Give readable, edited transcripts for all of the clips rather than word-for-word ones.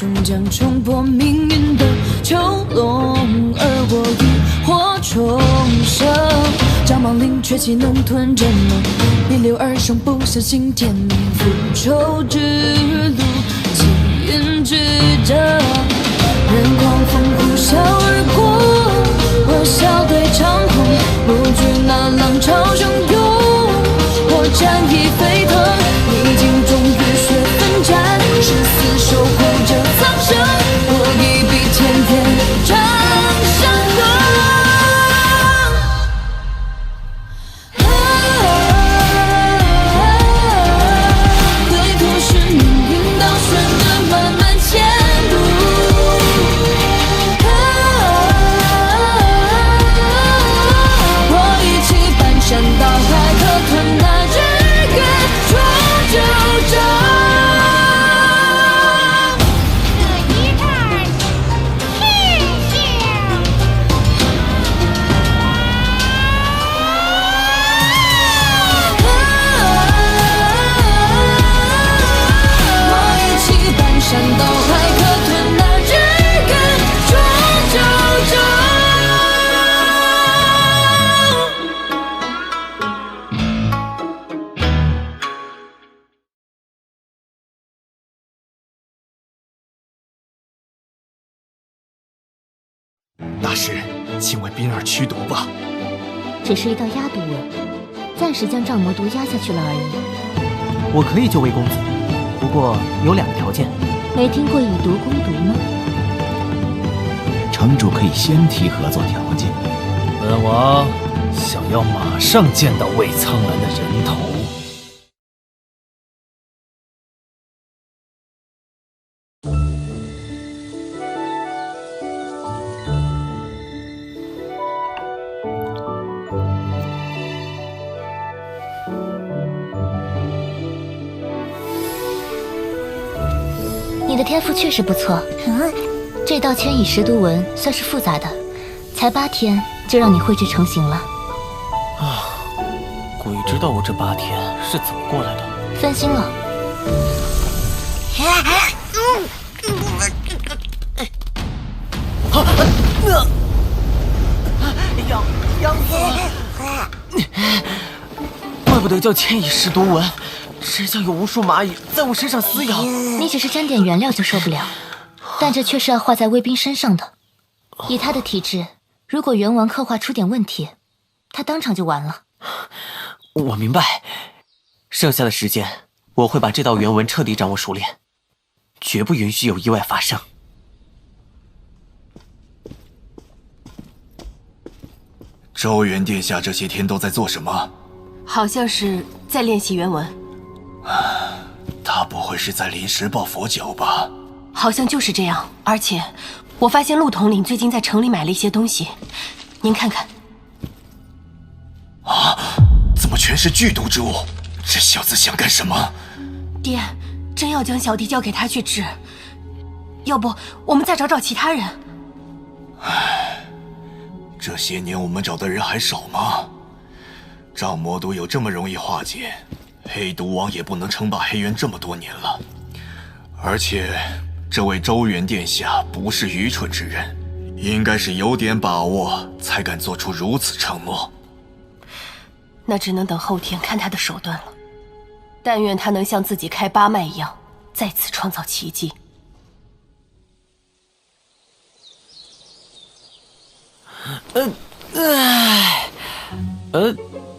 终将冲破命运的囚笼，而我浴火重生。张莽凌却岂能吞着梦？逆流而上，不相信天命，复仇之路，气运之争。任狂风呼啸而过，我笑对长空，不惧那浪潮汹涌。我战意沸腾，逆境中浴血奋战，誓死守护着苍生。我已比天边长山河。归途是命运倒顺着漫漫前路。我一起搬山倒海，可吞那日月创九州。山倒海，可吞那日月创九州。大师，请为冰儿驱毒吧。只是一道压毒文，暂时将障魔毒压下去了而已。我可以救魏公子，不过有2个条件。没听过以毒攻毒吗？城主可以先提合作条件。本王想要马上见到魏苍兰的人头。你的天赋确实不错。这道千蚁食毒文算是复杂的，才8天就让你绘制成型了。啊，鬼知道我这8天是怎么过来的。分心了。痒死了！怪不得叫千蚁食毒文，真像有无数蚂蚁在我身上撕咬。你只是沾点原料就受不了，但这却是要画在卫兵身上的。以他的体质，如果原文刻画出点问题，他当场就完了。我明白，剩下的时间我会把这道原文彻底掌握熟练，绝不允许有意外发生。周元殿下这些天都在做什么？好像是在练习原文。他不会是在临时抱佛脚吧？好像就是这样。而且我发现陆统领最近在城里买了一些东西，您看看。啊！怎么全是剧毒之物？这小子想干什么？爹，真要将小弟交给他去治，要不我们再找找其他人。这些年我们找的人还少吗？障魔毒有这么容易化解，黑毒王也不能称霸黑渊这么多年了。而且这位周元殿下不是愚蠢之人，应该是有点把握才敢做出如此承诺。那只能等后天看他的手段了。但愿他能像自己开8脉一样，再次创造奇迹。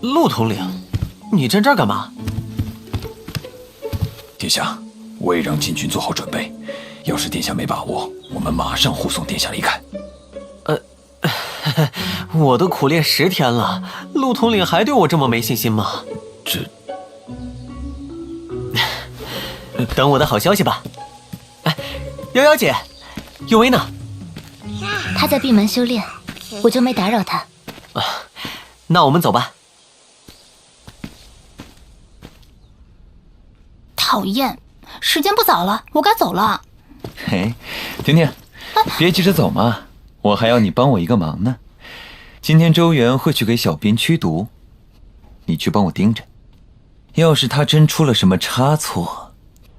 陆统领，你站这儿干嘛？殿下，我也让禁军做好准备。要是殿下没把握，我们马上护送殿下离开。我都苦练10天了，陆统领还对我这么没信心吗？等我的好消息吧。哎，瑶瑶姐，有为呢？他在闭门修炼，我就没打扰他。那我们走吧。讨厌，时间不早了，我该走了。嘿，婷婷，别急着走嘛，我还要你帮我一个忙呢。今天周元会去给小编驱毒，你去帮我盯着。要是他真出了什么差错，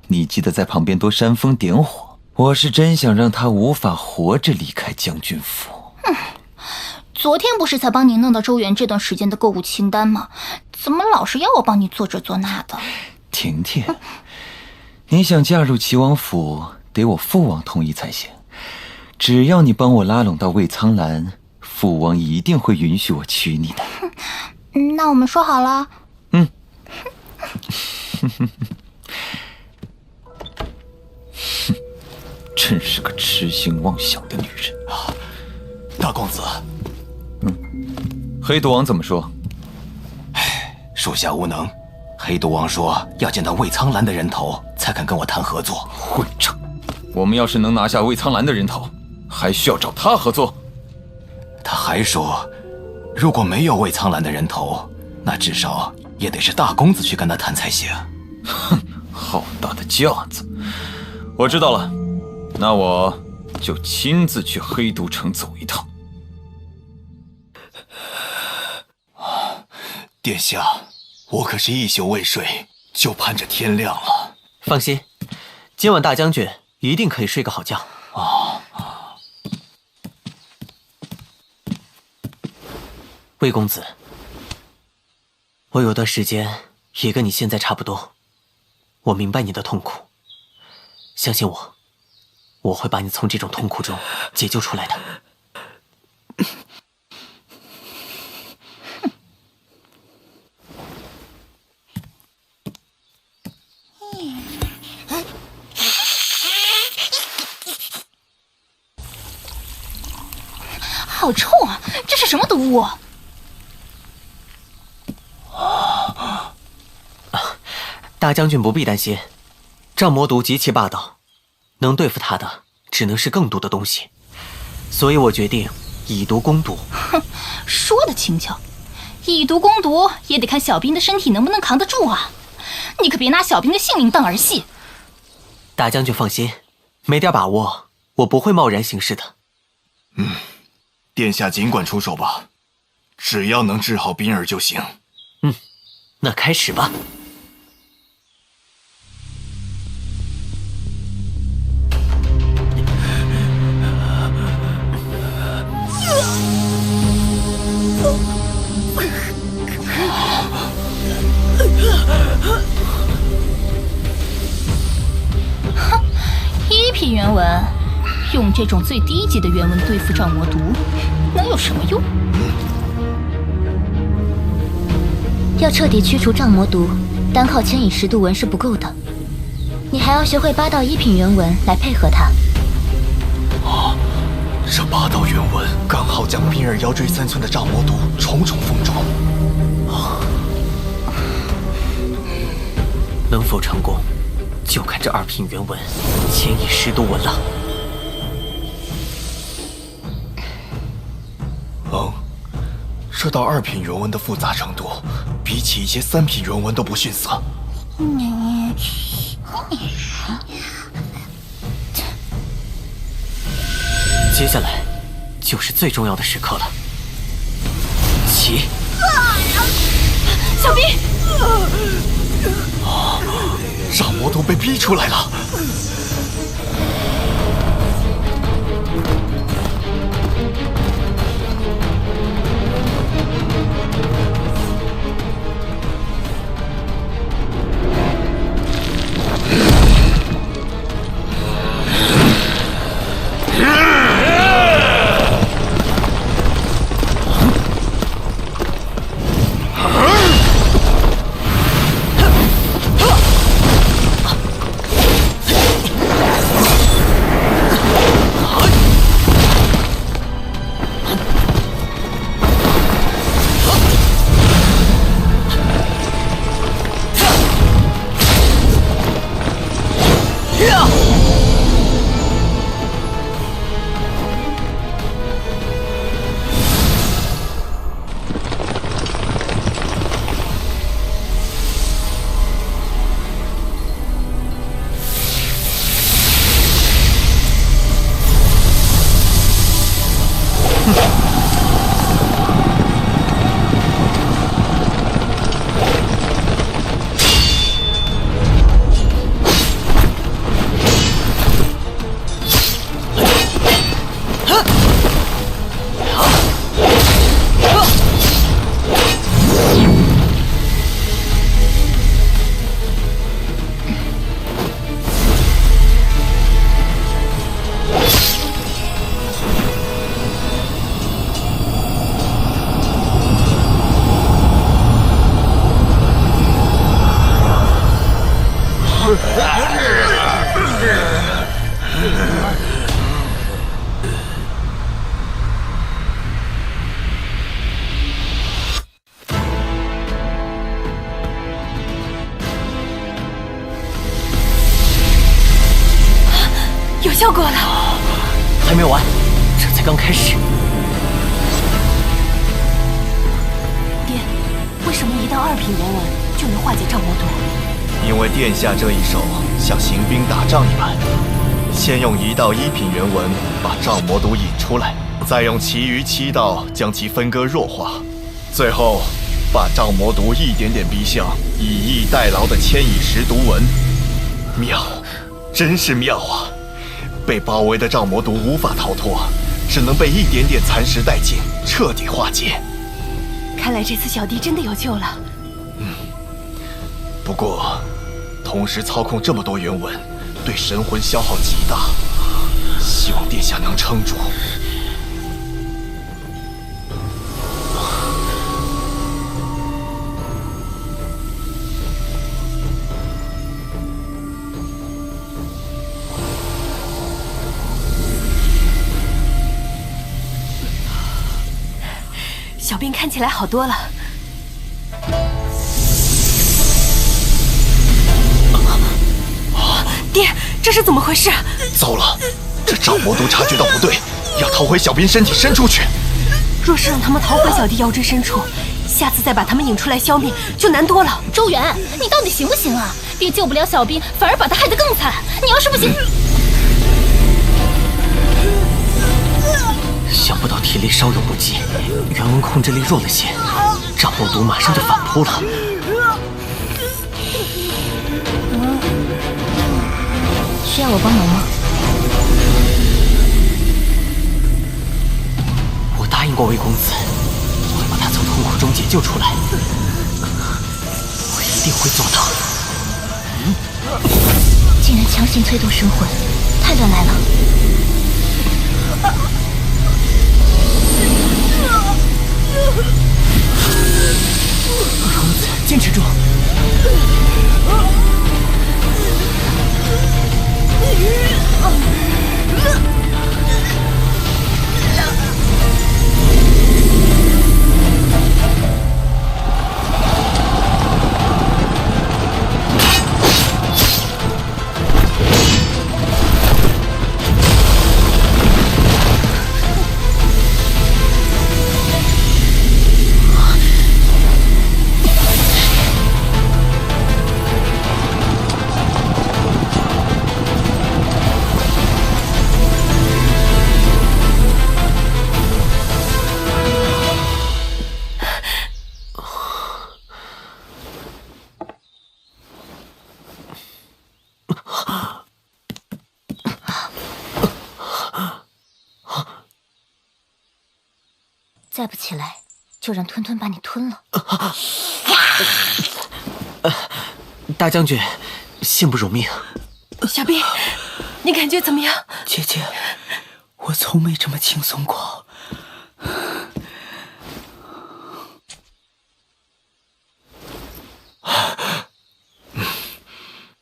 你记得在旁边多煽风点火，我是真想让他无法活着离开将军府。昨天不是才帮你弄到周元这段时间的购物清单吗？怎么老是要我帮你做这做那的？婷婷，你想嫁入齐王府，得我父王同意才行。只要你帮我拉拢到魏苍兰，父王一定会允许我娶你的。那我们说好了。真是个痴心妄想的女人。大公子，黑毒王怎么说？属下无能。黑毒王说要见到魏苍兰的人头，才肯跟我谈合作。混账！我们要是能拿下魏苍兰的人头，还需要找他合作？他还说，如果没有魏苍兰的人头，那至少也得是大公子去跟他谈才行。哼，好大的架子！我知道了，那我就亲自去黑毒城走一趟。殿下，我可是一宿未睡，就盼着天亮了。放心，今晚大将军一定可以睡个好觉。魏公子，我有段时间也跟你现在差不多，我明白你的痛苦，相信我，我会把你从这种痛苦中解救出来的。好臭啊！这是什么毒物？大将军不必担心，障魔毒极其霸道，能对付他的只能是更毒的东西，所以我决定以毒攻毒。哼，说的轻巧，以毒攻毒也得看小兵的身体能不能扛得住啊！你可别拿小兵的性命当儿戏。大将军放心，没点把握，我不会贸然行事的。殿下尽管出手吧，只要能治好冰儿就行。那开始吧。一品原文，用这种最低级的原文对付障魔毒，能有什么用？要彻底驱除障魔毒，单靠千蚁十度纹是不够的，你还要学会8道1品原文来配合它。这8道原文刚好将冰儿腰椎3寸的障魔毒重重封住。能否成功，就看这2品原文千蚁十度纹了。这道2品原文的复杂程度，比起一些3品原文都不逊色。接下来就是最重要的时刻了。起！小兵！障魔毒被逼出来了。效果了。还没完，这才刚开始。爹，为什么一到2品原文就能化解障魔毒？因为殿下这一手像行兵打仗一般，先用1道1品原文把障魔毒引出来，再用其余7道将其分割弱化，最后把障魔毒一点点逼向以逸待劳的千蚁石毒纹。妙，真是妙啊！被包围的障魔毒无法逃脱，只能被一点点蚕食殆尽，彻底化解。看来这次小弟真的有救了。不过，同时操控这么多原文，对神魂消耗极大，希望殿下能撑住。小兵看起来好多了。爹，这是怎么回事？糟了，这障魔毒察觉到不对，要逃回小兵身体深处去。若是让他们逃回小弟腰椎深处，下次再把他们引出来消灭就难多了。周元，你到底行不行啊？爹救不了小兵，反而把他害得更惨。你要是不行，想不到体力稍有不济，原文控制力弱了些，障魔毒马上就反扑了。需要我帮忙吗？我答应过魏公子，会把他从痛苦中解救出来，我一定会做到。竟然强行催动神魂，太乱来了。公子，坚持住！再不起来，就让吞吞把你吞了。大将军，幸不辱命。小兵，你感觉怎么样？姐姐，我从没这么轻松过。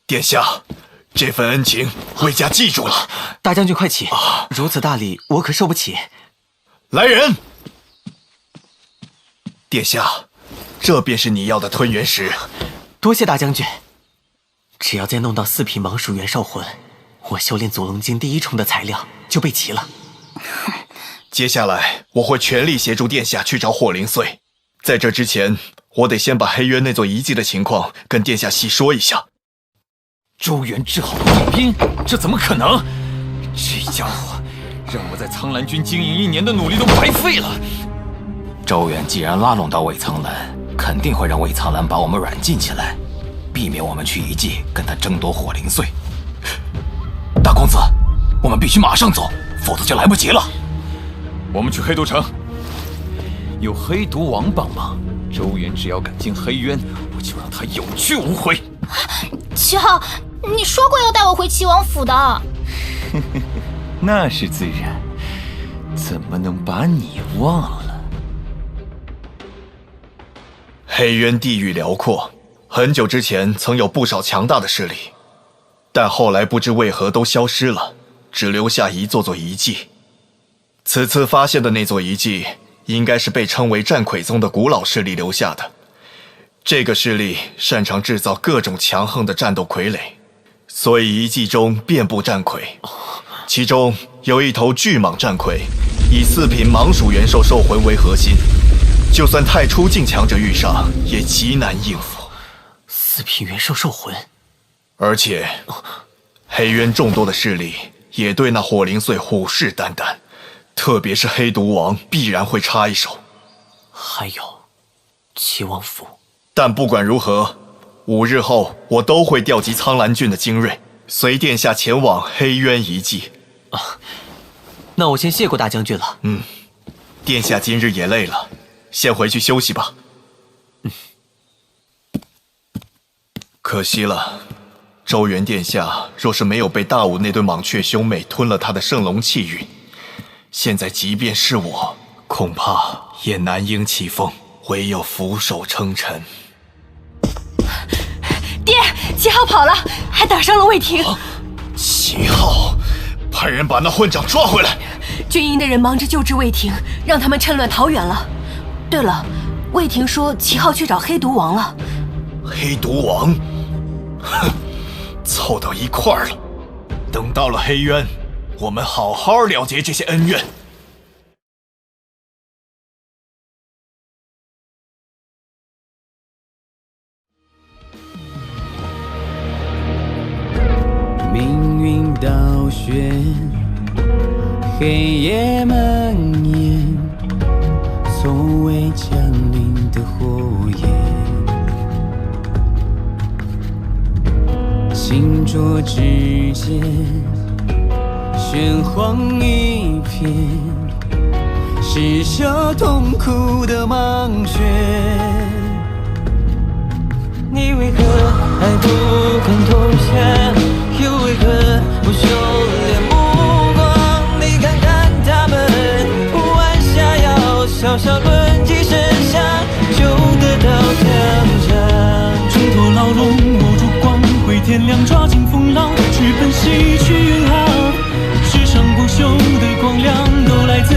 殿下，这份恩情魏家记住了。大将军快起，如此大礼，我可受不起。来人！殿下，这便是你要的吞元石。多谢大将军。只要再弄到4品盲属元少魂，我修炼祖龙经第1重的材料就备齐了。接下来我会全力协助殿下去找火灵碎。在这之前，我得先把黑渊那座遗迹的情况跟殿下细说一下。周元治好了魏兵，这怎么可能？这家伙让我在苍兰军经营1年的努力都白费了。周远既然拉拢到魏苍兰，肯定会让魏苍兰把我们软禁起来，避免我们去遗迹跟他争夺火灵碎。大公子，我们必须马上走，否则就来不及了。我们去黑毒城，有黑毒王帮忙，周元只要敢进黑渊，我就让他有去无回。齐浩，你说过要带我回齐王府的。那是自然，怎么能把你忘了？黑渊地域辽阔，很久之前曾有不少强大的势力，但后来不知为何都消失了，只留下一座座遗迹。此次发现的那座遗迹，应该是被称为战魁宗的古老势力留下的。这个势力擅长制造各种强横的战斗傀儡，所以遗迹中遍布战魁。其中有一头巨蟒战魁，以4品蟒属元兽兽魂为核心，就算太初境强者遇上，也极难应付。4品元兽兽魂，而且黑渊众多的势力也对那火灵碎虎视眈眈，特别是黑毒王必然会插一手。还有齐王府。但不管如何，5日后我都会调集苍兰郡的精锐，随殿下前往黑渊遗迹。那我先谢过大将军了。殿下今日也累了，先回去休息吧。可惜了，周元殿下若是没有被大武那对蟒雀兄妹吞了他的圣龙气运，现在即便是我，恐怕也难应其风，唯有俯首称臣。爹，齐浩跑了，还打伤了魏婷。齐浩，派人把那混账抓回来。军营的人忙着救治魏婷，让他们趁乱逃远了。对了，魏婷说齐浩去找黑毒王了。黑毒王？哼，凑到一块儿了。等到了黑渊，我们好好了结这些恩怨。命运倒悬，黑夜蔓延，从未降临的火焰，清浊之间，玄黄一片，是受痛苦的盲穴。你为何还不肯投降？又为何不修炼目光？你看看他们弯下腰，小小论几声响，就得到奖赏。挣脱牢笼，握住光辉天亮，抓紧风浪，直奔西去远航。世上不朽的光亮，都来自